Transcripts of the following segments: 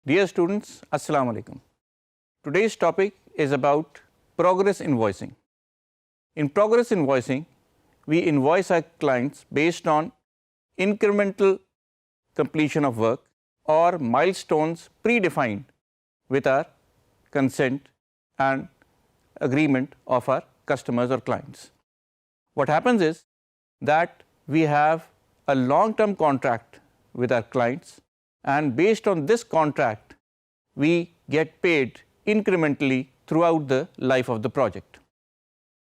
Dear students, Assalamu alaikum. Today's topic is about progress invoicing. In progress invoicing, we invoice our clients based on incremental completion of work or milestones predefined with our consent and agreement of our customers or clients. What happens is that we have a long-term contract with our clients, and based on this contract, we get paid incrementally throughout the life of the project.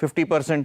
50%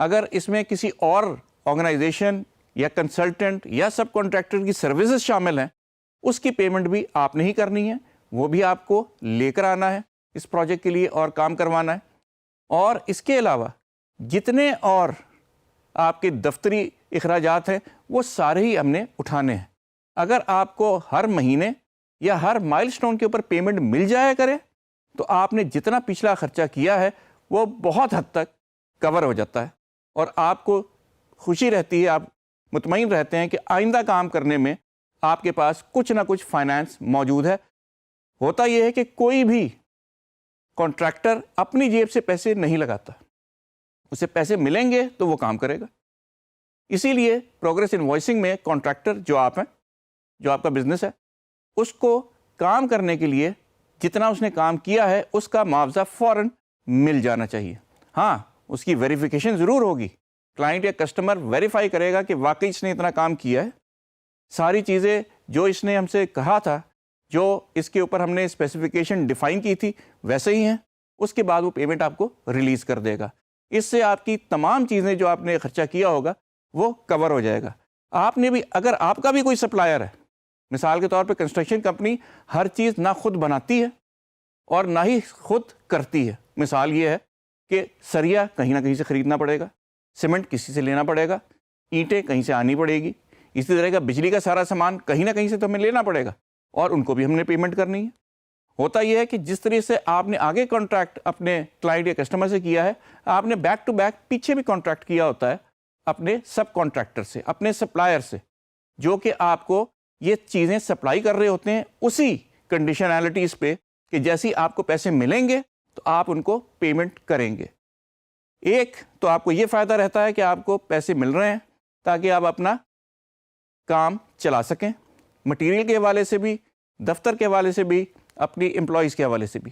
اگر اس میں کسی اور organization یا consultant یا سب contractor کی services شامل ہیں، اس کی پیمنٹ بھی آپ نے ہی کرنی ہے، وہ بھی آپ کو لے کر آنا ہے اس پروجیکٹ کے لیے اور کام کروانا ہے. اور اس کے علاوہ جتنے اور آپ کے دفتری اخراجات ہیں وہ سارے ہی ہم نے اٹھانے ہیں. اگر آپ کو ہر مہینے یا ہر مائل سٹون کے اوپر پیمنٹ مل جایا کرے تو آپ نے جتنا پچھلا خرچہ کیا ہے وہ بہت حد تک کور ہو جاتا ہے، اور آپ کو خوشی رہتی ہے، آپ مطمئن رہتے ہیں کہ آئندہ کام کرنے میں آپ کے پاس کچھ نہ کچھ فائنانس موجود ہے. ہوتا یہ ہے کہ کوئی بھی کانٹریکٹر اپنی جیب سے پیسے نہیں لگاتا، اسے پیسے ملیں گے تو وہ کام کرے گا. اسی لیے پروگریس انوائسنگ میں کانٹریکٹر جو آپ ہیں، جو آپ کا بزنس ہے، اس کو کام کرنے کے لیے جتنا اس نے کام کیا ہے اس کا معاوضہ فوراً مل جانا چاہیے. ہاں، اس کی ویریفیکیشن ضرور ہوگی، کلائنٹ یا کسٹمر ویریفائی کرے گا کہ واقعی اس نے اتنا کام کیا ہے، ساری چیزیں جو اس نے ہم سے کہا تھا، جو اس کے اوپر ہم نے اسپیسیفیکیشن ڈیفائن کی تھی ویسے ہی ہیں، اس کے بعد وہ پیمنٹ آپ کو ریلیز کر دے گا. اس سے آپ کی تمام چیزیں جو آپ نے خرچہ کیا ہوگا وہ کور ہو جائے گا. آپ نے بھی، اگر آپ کا بھی کوئی سپلائر ہے، مثال کے طور پہ کنسٹرکشن کمپنی ہر چیز نہ خود بناتی ہے اور نہ ہی خود کرتی ہے. مثال یہ ہے کہ سریا کہیں نہ کہیں سے خریدنا پڑے گا، سیمنٹ کسی سے لینا پڑے گا، اینٹیں کہیں سے آنی پڑے گی، اسی طرح کا بجلی کا سارا سامان کہیں نہ کہیں سے تو ہمیں لینا پڑے گا، اور ان کو بھی ہم نے پیمنٹ کرنی ہے. ہوتا یہ ہے کہ جس طرح سے آپ نے آگے کانٹریکٹ اپنے کلائنٹ یا کسٹمر سے کیا ہے، آپ نے بیک ٹو بیک پیچھے بھی کانٹریکٹ کیا ہوتا ہے اپنے سب کانٹریکٹر سے، اپنے سپلائر سے، جو کہ آپ کو یہ چیزیں سپلائی کر رہے ہوتے ہیں اسی کنڈیشنالٹیز پہ کہ جیسی آپ کو پیسے ملیں گے تو آپ ان کو پیمنٹ کریں گے. ایک تو آپ کو یہ فائدہ رہتا ہے کہ آپ کو پیسے مل رہے ہیں تاکہ آپ اپنا کام چلا سکیں، مٹیریل کے حوالے سے بھی، دفتر کے حوالے سے بھی، اپنی امپلائیز کے حوالے سے بھی.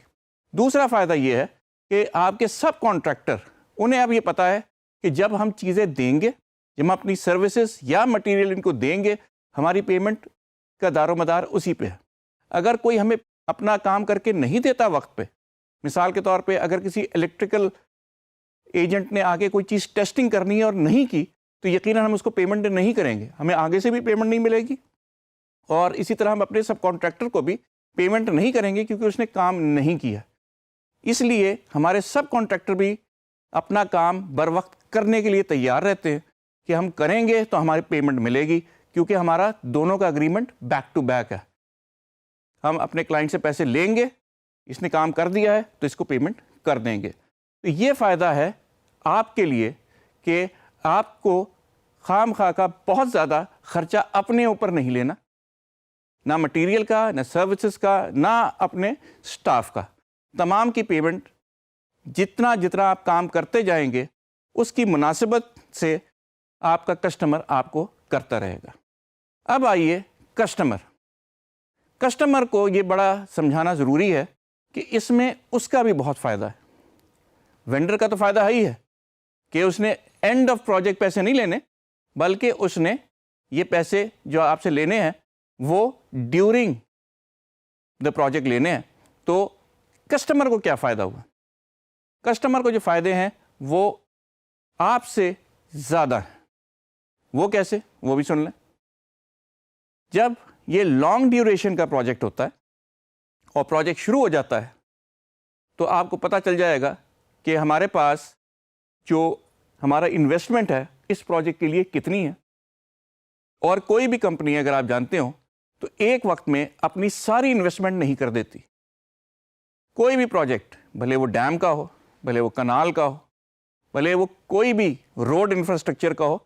دوسرا فائدہ یہ ہے کہ آپ کے سب کانٹریکٹر، انہیں اب یہ پتہ ہے کہ جب ہم چیزیں دیں گے، جب ہم اپنی سروسز یا مٹیریل ان کو دیں گے، ہماری پیمنٹ کا دار و مدار اسی پہ ہے. اگر کوئی ہمیں اپنا کام کر کے نہیں دیتا وقت پہ، مثال کے طور پہ اگر کسی الیکٹریکل ایجنٹ نے آگے کوئی چیز ٹیسٹنگ کرنی ہے اور نہیں کی تو یقیناً ہم اس کو پیمنٹ نہیں کریں گے، ہمیں آگے سے بھی پیمنٹ نہیں ملے گی. اور اسی طرح ہم اپنے سب کانٹریکٹر کو بھی پیمنٹ نہیں کریں گے کیونکہ اس نے کام نہیں کیا. اس لیے ہمارے سب کانٹریکٹر بھی اپنا کام بر وقت کرنے کے لیے تیار رہتے ہیں کہ ہم کریں گے تو ہماری پیمنٹ ملے گی، کیونکہ ہمارا دونوں کا اگریمنٹ بیک ٹو بیک ہے. ہم اپنے کلائنٹ سے پیسے لیں گے، اس نے کام کر دیا ہے تو اس کو پیمنٹ کر دیں گے. تو یہ فائدہ ہے آپ کے لیے کہ آپ کو خام خواہ کا بہت زیادہ خرچہ اپنے اوپر نہیں لینا، نہ مٹیریل کا، نہ سروسز کا، نہ اپنے سٹاف کا. تمام کی پیمنٹ جتنا جتنا آپ کام کرتے جائیں گے اس کی مناسبت سے آپ کا کسٹمر آپ کو کرتا رہے گا. اب آئیے کسٹمر کو یہ بڑا سمجھانا ضروری ہے کہ اس میں اس کا بھی بہت فائدہ ہے. وینڈر کا تو فائدہ ہی ہے کہ اس نے اینڈ آف پروجیکٹ پیسے نہیں لینے، بلکہ اس نے یہ پیسے جو آپ سے لینے ہیں وہ ڈیورنگ دا پروجیکٹ لینے ہیں. تو کسٹمر کو کیا فائدہ ہوا؟ کسٹمر کو جو فائدے ہیں وہ آپ سے زیادہ ہیں. وہ کیسے؟ وہ بھی سن لیں. جب یہ لانگ ڈیوریشن کا پروجیکٹ ہوتا ہے اور پروجیکٹ شروع ہو جاتا ہے تو آپ کو پتہ چل جائے گا کہ ہمارے پاس جو ہمارا انویسٹمنٹ ہے اس پروجیکٹ کے لیے کتنی ہے. اور کوئی بھی کمپنی اگر آپ جانتے ہو تو ایک وقت میں اپنی ساری انویسٹمنٹ نہیں کر دیتی. کوئی بھی پروجیکٹ، بھلے وہ ڈیم کا ہو، بھلے وہ کنال کا ہو، بھلے وہ کوئی بھی روڈ انفراسٹرکچر کا ہو،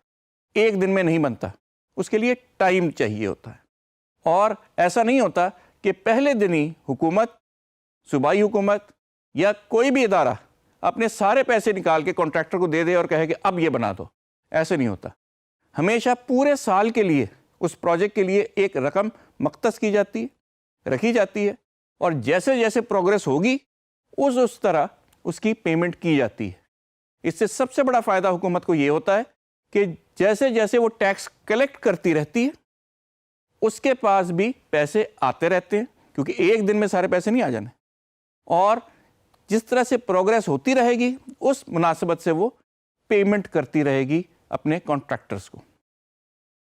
ایک دن میں نہیں بنتا. اس کے لیے ٹائم چاہیے ہوتا ہے. اور ایسا نہیں ہوتا کہ پہلے دن ہی حکومت، صوبائی حکومت یا کوئی بھی ادارہ اپنے سارے پیسے نکال کے کانٹریکٹر کو دے دے اور کہے کہ اب یہ بنا دو. ایسے نہیں ہوتا. ہمیشہ پورے سال کے لیے اس پروجیکٹ کے لیے ایک رقم مختص کی جاتی ہے، رکھی جاتی ہے، اور جیسے جیسے پروگرس ہوگی اس طرح اس کی پیمنٹ کی جاتی ہے. اس سے سب سے بڑا فائدہ حکومت کو یہ ہوتا ہے کہ جیسے جیسے وہ ٹیکس کلیکٹ کرتی رہتی ہے اس کے پاس بھی پیسے آتے رہتے ہیں، کیونکہ ایک دن میں سارے پیسے نہیں آ جانے. اور جس طرح سے پروگرس ہوتی رہے گی اس مناسبت سے وہ پیمنٹ کرتی رہے گی اپنے کانٹریکٹرز کو.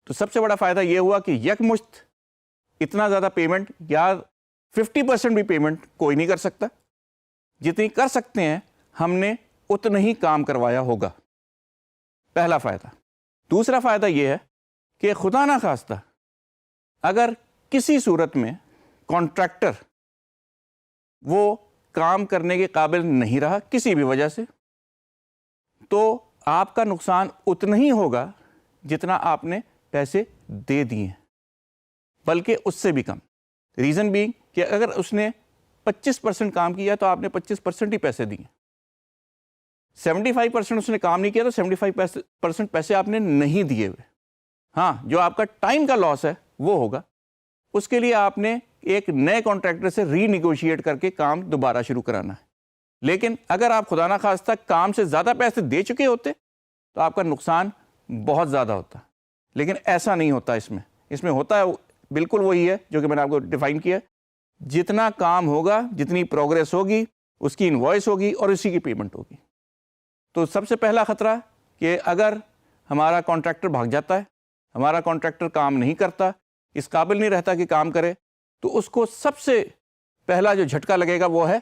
تو سب سے بڑا فائدہ یہ ہوا کہ یکمشت اتنا زیادہ پیمنٹ یا 50% بھی پیمنٹ کوئی نہیں کر سکتا. جتنی کر سکتے ہیں ہم نے اتنا ہی کام کروایا ہوگا. پہلا فائدہ. دوسرا فائدہ یہ ہے کہ خدا نہ خواستہ اگر کسی صورت میں کانٹریکٹر وہ کام کرنے کے قابل نہیں رہا کسی بھی وجہ سے, تو آپ کا نقصان اتنا ہی ہوگا جتنا آپ نے پیسے دے دیے ہیں, بلکہ اس سے بھی کم. ریزن بھی کہ اگر اس نے 25% کام کیا تو آپ نے 25% ہی پیسے دیے. 75% اس نے کام نہیں کیا تو 75% پیسے آپ نے نہیں دیے ہوئے. ہاں, جو آپ کا ٹائم کا لاس ہے وہ ہوگا, اس کے لیے آپ نے ایک نئے کانٹریکٹر سے ری نیگوشیٹ کر کے کام دوبارہ شروع کرانا ہے. لیکن اگر آپ خدا نہ خواستہ کام سے زیادہ پیسے دے چکے ہوتے تو آپ کا نقصان بہت زیادہ ہوتا. لیکن ایسا نہیں ہوتا. اس میں ہوتا ہے بالکل وہی ہے جو کہ میں نے آپ کو ڈیفائن کیا. جتنا کام ہوگا, جتنی پروگریس ہوگی, اس کی انوائس ہوگی اور اسی کی پیمنٹ ہوگی. تو سب سے پہلا خطرہ کہ اگر ہمارا کانٹریکٹر بھاگ جاتا ہے, ہمارا کانٹریکٹر کام نہیں کرتا, اس قابل نہیں رہتا کہ کام کرے, تو اس کو سب سے پہلا جو جھٹکا لگے گا وہ ہے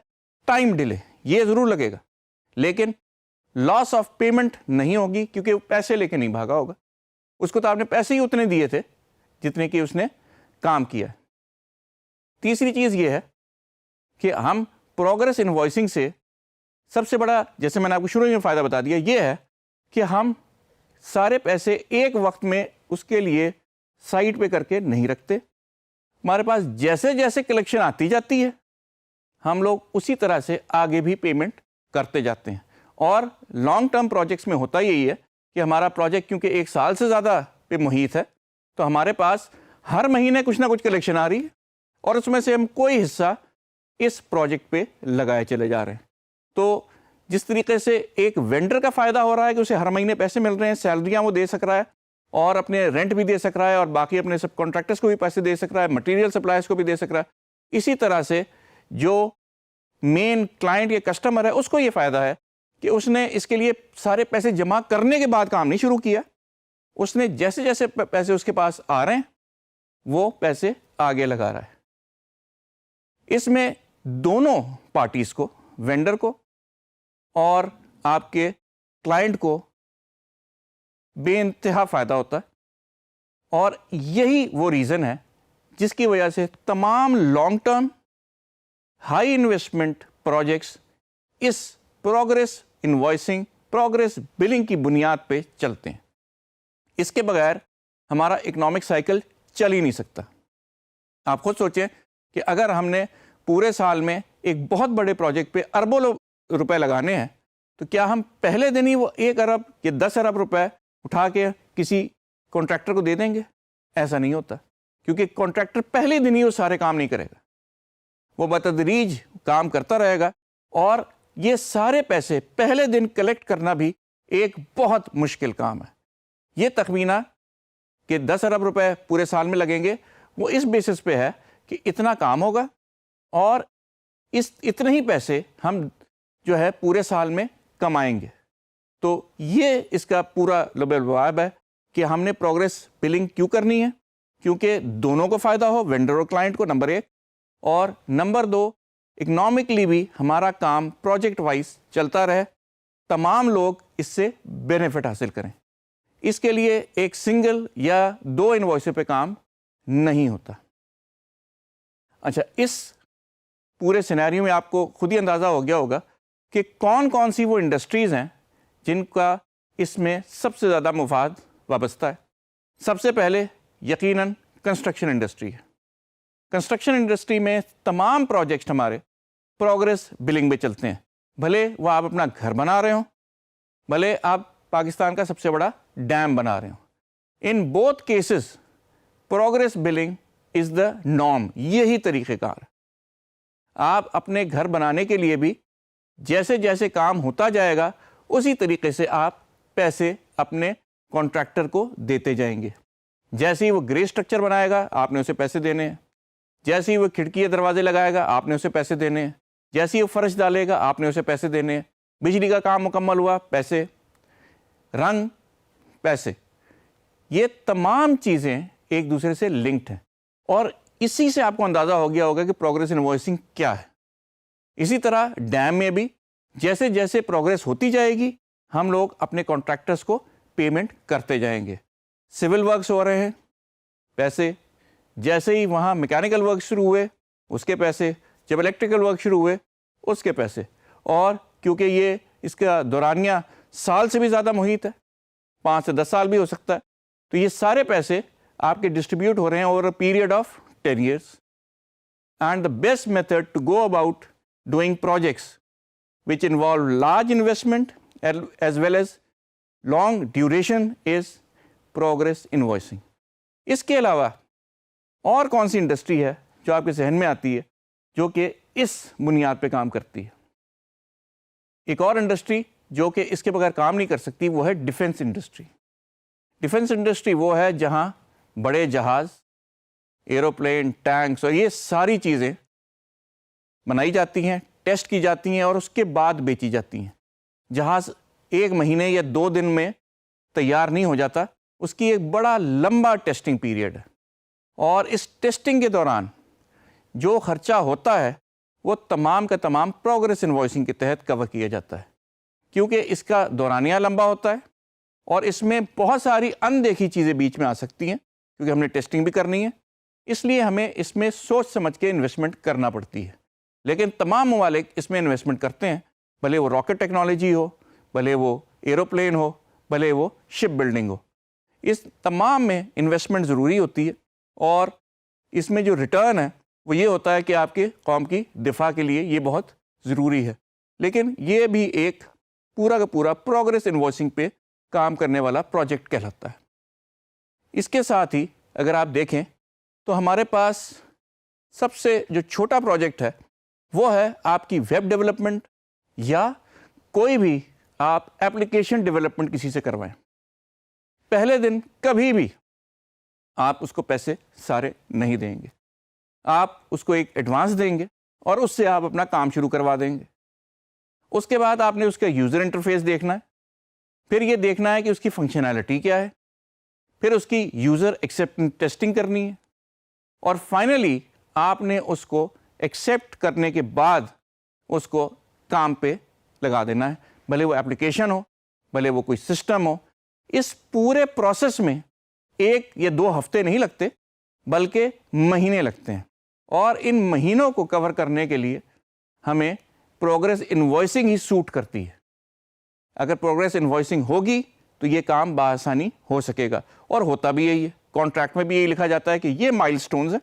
ٹائم ڈیلے. یہ ضرور لگے گا, لیکن لاس آف پیمنٹ نہیں ہوگی کیونکہ وہ پیسے لے کے نہیں بھاگا ہوگا. اس کو تو آپ نے پیسے ہی اتنے دیے تھے جتنے کہ اس نے کام کیا. تیسری چیز یہ ہے کہ ہم پروگرس انوائسنگ سے سب سے بڑا, جیسے میں نے آپ کو شروع میں فائدہ بتا دیا, یہ ہے کہ ہم سارے پیسے ایک وقت میں اس کے لیے سائٹ پہ کر کے نہیں رکھتے. ہمارے پاس جیسے جیسے کلیکشن آتی جاتی ہے ہم لوگ اسی طرح سے آگے بھی پیمنٹ کرتے جاتے ہیں. اور لانگ ٹرم پروجیکٹس میں ہوتا یہی ہے کہ ہمارا پروجیکٹ کیونکہ 1 سال سے زیادہ پہ محیط ہے, تو ہمارے پاس ہر مہینے کچھ نہ کچھ کلیکشن آ رہی ہے اور اس میں سے ہم کوئی حصہ اس پروجیکٹ پہ لگائے چلے جا رہے ہیں. تو جس طریقے سے ایک وینڈر کا فائدہ ہو رہا ہے کہ اسے ہر مہینے پیسے مل رہے ہیں, سیلریاں وہ دے سک رہا ہے اور اپنے رینٹ بھی دے سک رہا ہے اور باقی اپنے سب کانٹریکٹرس کو بھی پیسے دے سک رہا ہے, مٹیریل سپلائرس کو بھی دے سک رہا ہے. اسی طرح سے جو مین کلائنٹ یا کسٹمر ہے اس کو یہ فائدہ ہے کہ اس نے اس کے لیے سارے پیسے جمع کرنے کے بعد کام نہیں شروع کیا. اس نے جیسے جیسے پیسے اس کے پاس آ رہے ہیں وہ پیسے آگے لگا رہا ہے. اس میں دونوں پارٹیز کو, وینڈر کو اور آپ کے کلائنٹ کو, بے انتہا فائدہ ہوتا ہے. اور یہی وہ ریزن ہے جس کی وجہ سے تمام long term high investment projects اس پروگرس انوائسنگ, پروگرس بلنگ کی بنیاد پہ چلتے ہیں. اس کے بغیر ہمارا اکنامک سائیکل چل ہی نہیں سکتا. آپ خود سوچیں کہ اگر ہم نے پورے سال میں ایک بہت بڑے پروجیکٹ پہ اربوں روپے لگانے ہیں تو کیا ہم پہلے دن ہی وہ 1 ارب یا 10 ارب روپے اٹھا کے کسی کانٹریکٹر کو دے دیں گے؟ ایسا نہیں ہوتا, کیونکہ کانٹریکٹر پہلے دن ہی وہ سارے کام نہیں کرے گا. وہ بتدریج کام کرتا رہے گا اور یہ سارے پیسے پہلے دن کلیکٹ کرنا بھی ایک بہت مشکل کام ہے. یہ تخمینہ کہ 10 ارب روپے پورے سال میں لگیں گے وہ اس بیسس پہ ہے کہ اتنا کام ہوگا اور اتنے ہی پیسے ہم جو ہے پورے سال میں کمائیں گے. تو یہ اس کا پورا لب لباب ہے کہ ہم نے پروگرس بلنگ کیوں کرنی ہے, کیونکہ دونوں کو فائدہ ہو, وینڈر اور کلائنٹ کو, نمبر 1, اور نمبر 2 اکنامکلی بھی ہمارا کام پروجیکٹ وائز چلتا رہے, تمام لوگ اس سے بینیفٹ حاصل کریں. اس کے لیے ایک سنگل یا 2 انوائسوں پہ کام نہیں ہوتا. اچھا, اس پورے سینیریو میں آپ کو خود ہی اندازہ ہو گیا ہوگا کہ کون کون سی وہ انڈسٹریز ہیں جن کا اس میں سب سے زیادہ مفاد وابستہ ہے. سب سے پہلے یقیناً کنسٹرکشن انڈسٹری ہے. کنسٹرکشن انڈسٹری میں تمام پروجیکٹ ہمارے پروگرس بلنگ میں چلتے ہیں, بھلے وہ آپ اپنا گھر بنا رہے ہوں, بھلے آپ پاکستان کا سب سے بڑا ڈیم بنا رہے ہوں. In both cases progress billing is the norm. یہی طریقہ کار ہے. آپ اپنے گھر بنانے کے لیے بھی جیسے جیسے کام ہوتا جائے گا اسی طریقے سے آپ پیسے اپنے کانٹریکٹر کو دیتے جائیں گے. جیسے ہی وہ گرے اسٹرکچر بنائے گا آپ نے اسے پیسے دینے ہیں, جیسے ہی وہ کھڑکی یا دروازے لگائے گا آپ نے اسے پیسے دینے ہیں, جیسے ہی وہ فرش ڈالے گا آپ نے اسے پیسے دینے ہیں, بجلی کا کام مکمل ہوا پیسے, رنگ، پیسے، یہ تمام چیزیں ایک دوسرے سے لنکڈ ہیں، اور اسی سے آپ کو اندازہ ہو گیا ہوگا کہ پروگرس انوائسنگ کیا ہے. اسی طرح ڈیم میں بھی جیسے جیسے پروگرس ہوتی جائے گی ہم لوگ اپنے کانٹریکٹرز کو پیمنٹ کرتے جائیں گے. سول ورکس ہو رہے ہیں، پیسے، جیسے ہی وہاں میکینیکل ورک شروع ہوئے اس کے پیسے، جب الیکٹریکل ورک شروع ہوئے اس کے پیسے، اور کیونکہ یہ اس کا دورانیہ سال سے بھی زیادہ محیط ہے، 5 سے 10 سال بھی ہو سکتا ہے، تو یہ سارے پیسے آپ کے ڈسٹریبیوٹ ہو رہے ہیں over a period of 10 years. And the best method to go about doing projects which involve large investment as well as long duration is progress invoicing. اس کے علاوہ اور کون سی انڈسٹری ہے جو آپ کے ذہن میں آتی ہے جو کہ اس بنیاد پہ کام کرتی ہے؟ ایک اور انڈسٹری جو کہ اس کے بغیر کام نہیں کر سکتی وہ ہے ڈیفنس انڈسٹری. ڈیفنس انڈسٹری وہ ہے جہاں بڑے جہاز، ایروپلین، ٹینکس اور یہ ساری چیزیں بنائی جاتی ہیں، ٹیسٹ کی جاتی ہیں اور اس کے بعد بیچی جاتی ہیں. جہاز 1 مہینے یا 2 دن میں تیار نہیں ہو جاتا، اس کی ایک بڑا لمبا ٹیسٹنگ پیریڈ ہے، اور اس ٹیسٹنگ کے دوران جو خرچہ ہوتا ہے وہ تمام کا تمام پروگرس انوائسنگ کے تحت کور کیا جاتا ہے، کیونکہ اس کا دورانیہ لمبا ہوتا ہے اور اس میں بہت ساری اندیکھی چیزیں بیچ میں آ سکتی ہیں کیونکہ ہم نے ٹیسٹنگ بھی کرنی ہے، اس لیے ہمیں اس میں سوچ سمجھ کے انویسٹمنٹ کرنا پڑتی ہے. لیکن تمام ممالک اس میں انویسٹمنٹ کرتے ہیں، بھلے وہ راکٹ ٹیکنالوجی ہو، بھلے وہ ایروپلین ہو، بھلے وہ شپ بلڈنگ ہو، اس تمام میں انویسٹمنٹ ضروری ہوتی ہے، اور اس میں جو ریٹرن ہے وہ یہ ہوتا ہے کہ آپ کے قوم کی دفاع کے لیے یہ بہت ضروری ہے. لیکن یہ بھی ایک پورا کا پورا پروگرس انوائسنگ پہ کام کرنے والا پروجیکٹ کہلاتا ہے. اس کے ساتھ ہی اگر آپ دیکھیں تو ہمارے پاس سب سے جو چھوٹا پروجیکٹ ہے وہ ہے آپ کی ویب ڈیولپمنٹ یا کوئی بھی آپ ایپلیکیشن ڈیولپمنٹ کسی سے کروائیں. پہلے دن کبھی بھی آپ اس کو پیسے سارے نہیں دیں گے، آپ اس کو ایک ایڈوانس دیں گے اور اس سے آپ اپنا کام شروع کروا دیں گے. اس کے بعد آپ نے اس کا یوزر انٹرفیس دیکھنا ہے، پھر یہ دیکھنا ہے کہ اس کی فنکشنالٹی کیا ہے، پھر اس کی یوزر ایکسیپٹنس ٹیسٹنگ کرنی ہے، اور فائنلی آپ نے اس کو ایکسیپٹ کرنے کے بعد اس کو کام پہ لگا دینا ہے، بھلے وہ ایپلیکیشن ہو، بھلے وہ کوئی سسٹم ہو. اس پورے پروسیس میں 1 یا 2 ہفتے نہیں لگتے بلکہ مہینے لگتے ہیں، اور ان مہینوں کو کور کرنے کے لیے ہمیں پروگرس انوائسنگ ہی سوٹ کرتی ہے. اگر پروگرس انوائسنگ ہوگی تو یہ کام بآسانی ہو سکے گا، اور ہوتا بھی یہی ہے. کانٹریکٹ میں بھی یہی لکھا جاتا ہے کہ یہ مائل سٹونز ہیں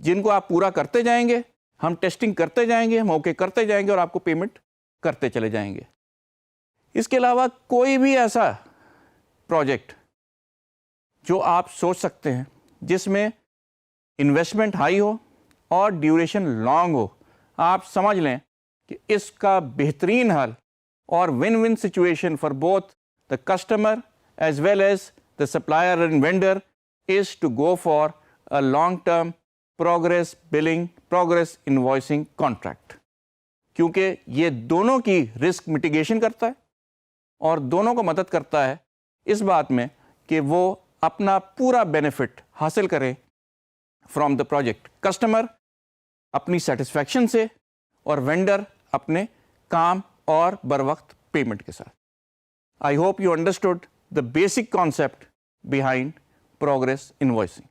جن کو آپ پورا کرتے جائیں گے، ہم ٹیسٹنگ کرتے جائیں گے، ہم اوکے کرتے جائیں گے اور آپ کو پیمنٹ کرتے چلے جائیں گے. اس کے علاوہ کوئی بھی ایسا پروجیکٹ جو آپ سوچ سکتے ہیں جس میں انویسٹمنٹ ہائی ہو اور ڈیوریشن لانگ ہو، آپ سمجھ لیں کہ اس کا بہترین حل اور win win situation for both the customer as well as the supplier and vendor is to go for a long term progress billing, progress invoicing contract, کیونکہ یہ دونوں کی رسک میٹیگیشن کرتا ہے اور دونوں کو مدد کرتا ہے اس بات میں کہ وہ اپنا پورا بینیفٹ حاصل کریں فرام دا پروجیکٹ، کسٹمر اپنی سیٹسفیکشن سے اور وینڈر اپنے کام اور بر وقت پیمنٹ کے ساتھ. I hope you understood the basic concept behind progress invoicing.